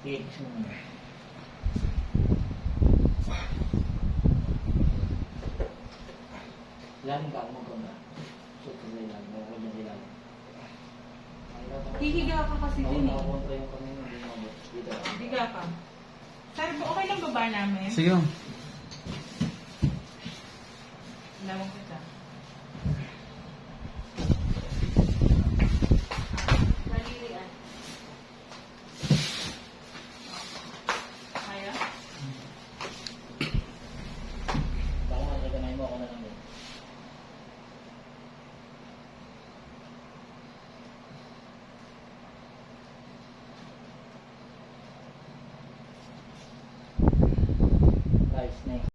Higis mo na. Lalim ka mo ko na. Suot na ilan. Mawag na ilan. Hihiga ka kasi din eh. Nakakontra yung kami nung bumabot. Higa ka. Sir, okay lang baba namin? Sige. Lawang